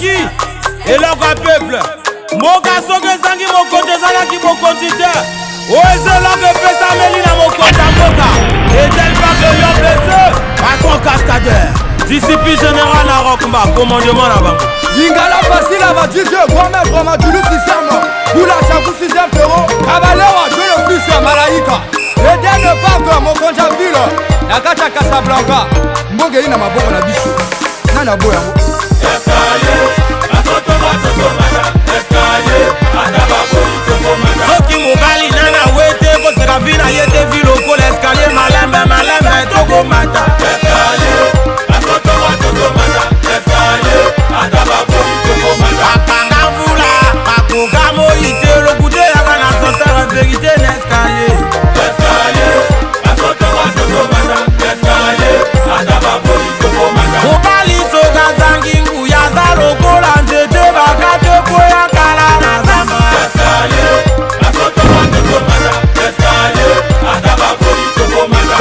Zaki eloko ya peuple mboka soki ezangi mokonzi ezalaki mokonzi te oyo eloko epesameli na mokonzi ya mboka etel pake Lion blessé patron cascadeur discipline général na Rockmba commandement na bango Lingala facile à DJ grand maître Matulu Sissama Boula Chakou 6e Perro Kabalewa Dieu le fils ya Malaika Eden le parc mokonzi ya ville na kati ya Casablanca mboka ina maboko na biso nana boya soki mobali nana wete koseka vi na ye te vi lokola escalier malembe tokomata bakanga mvula bakoka moi te lokude yaka na sosere verité na escalier mobali soka zangi nguya aza lokola nzete bakate koya kala na zamba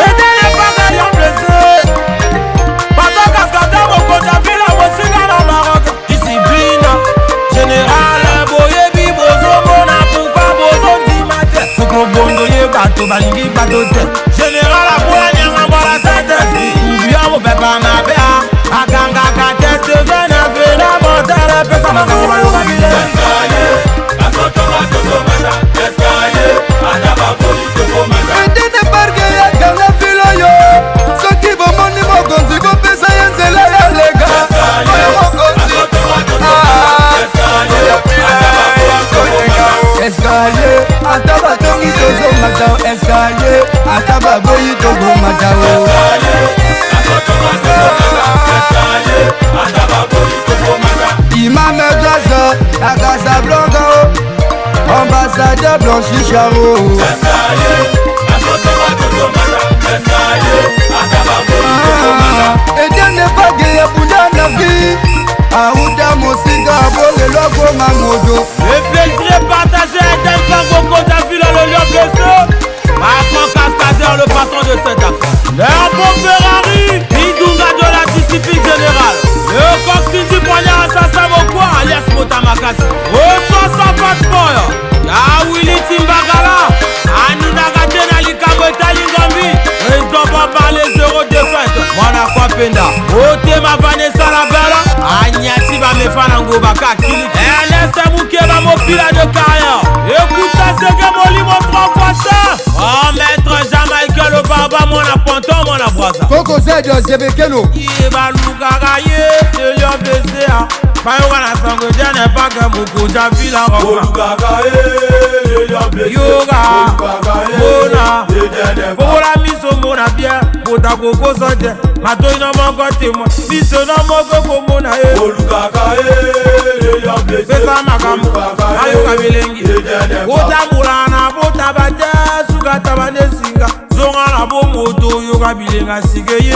etele paka Lion blessé bato cascadeur mokonzi ya vile mosinga na Maroc discipline général boyebi bozomona pourkua bozondima te soki obondo ye bato balingi bato te général aboya nyanga mbala tete ubia mopepa mabe akangaka teste vene vena montele pesa makango bayoka bile Etene parke ya kanga filo yo soki bomoni mokonzi bopesa ye nzela ya lega oyo mokonzi escalier ata batongi tozomata escalier ata baboyi tobomata imame gaza na Casablanca ambassadeur Blanchi Charo Etene pake ya bunda na vi Aouda Mosika Bolelo Goma Modo le plaisir est partagé etel par mokonzi ya vile le Lion blessé patron cascadeur le patron de cette affaire leur bon Ferrari Idunga de la discipline générale le coxindi poignard assassin mokwa alias Motamakasi ososa patmoyo ya Willy Timbagala aninaka te na likambo etali ngombi président papa les zéro défaite mwana kwa penda otema Vanessa Labella anyati bamefa na ngobaka akili Ernest Mukeba mopila de carrière écoute ça c'est que molimo 3 fois ça oh maître Jamaïque le baba mwana ponton mwana brasa Koko Zed Zebekeno ye balukaka ye de Lion blessé bayoka na sango jene pake mokonzi ya vile yoka mona kokola miso mona bien bota kokoso te matoi na moko témoin miso na moko komona ye pesa makambo ayoka bilengi kotambola na botaba te sukata banesinga zonga na bomoto yoka bilenga sike ye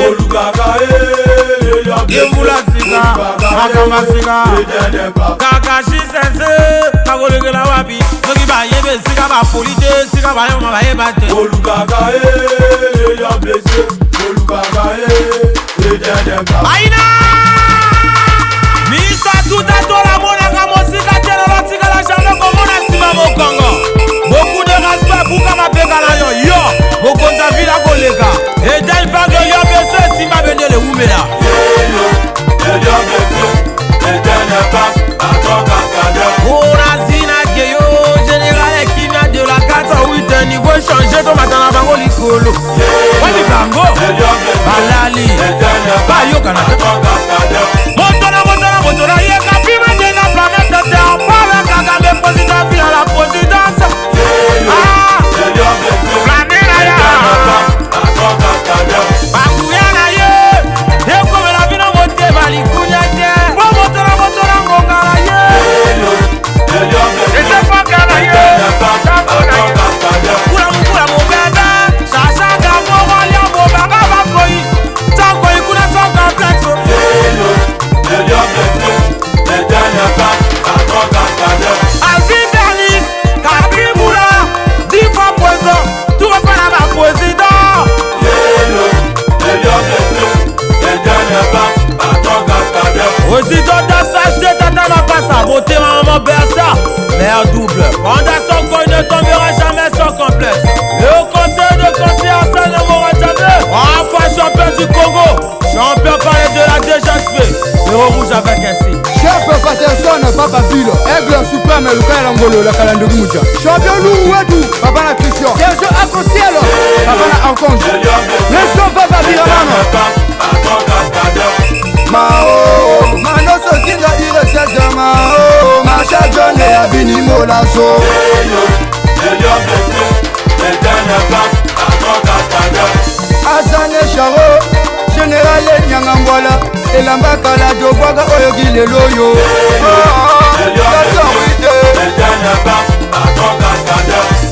yemvula sika makamba sika kakashi sense bakolekela wapi soki bayebe esika bapoli te esika bayoma bayeba te aina misa tuta tola monaka mosika te lolo tikala jamai komona nsima mokongo beaucoup de respect buka mapeka na yo mokonzi ya vile akoleka etel pake Lion blessé esimba bendele umela Orazina Keyo, général Kimia de la 4-8 niveau changé comme dans la bango likolo. Wali bango, balali, bayo kanata. Motona, yeka pima de la planète Terre. Para Kagame président via la présidence. Planète ya. Bakuyana ye, deko la vino mote balikunya te. Motona ngongala ye. Ete pakana ye. Kula mubebe, sasa gamo Luka Langolo, la Kalandou Moucha. Champion Lou Ouadou, Papa na Christian. Sergio Akosielo, Papa na Archange. Nelson Papa Biramano. Mao, Mano Sokinga Iresese Mao. Macha John et Abini Molasso. Asane Charo, Général Nyangambwala. Elamba Kalado Boga Oyogi Leloyo.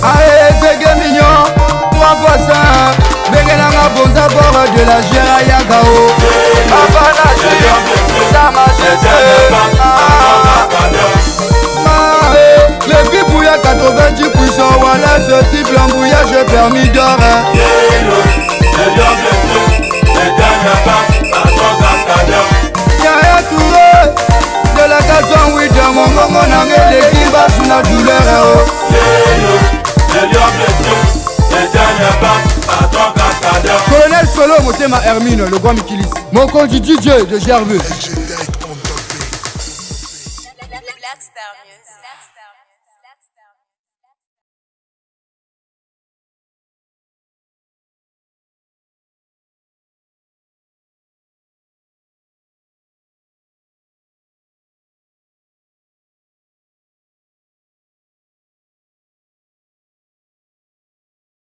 Aïe, Zégué Mignon, 3 fois ça. Bengenanga Bonza Bora de la Gera Yagao. Papa Nazi, sa majesté. Le Bibouya 90 puissants, voilà ce type l'embouillage permis d'or. Yaya Touré, de la Gazon, oui, de mon mongo nangé, l'équipe va sous la douleur. Colonel Solo, Motema Hermine, le grand Mikilis. Mon compte DJ de Gervais.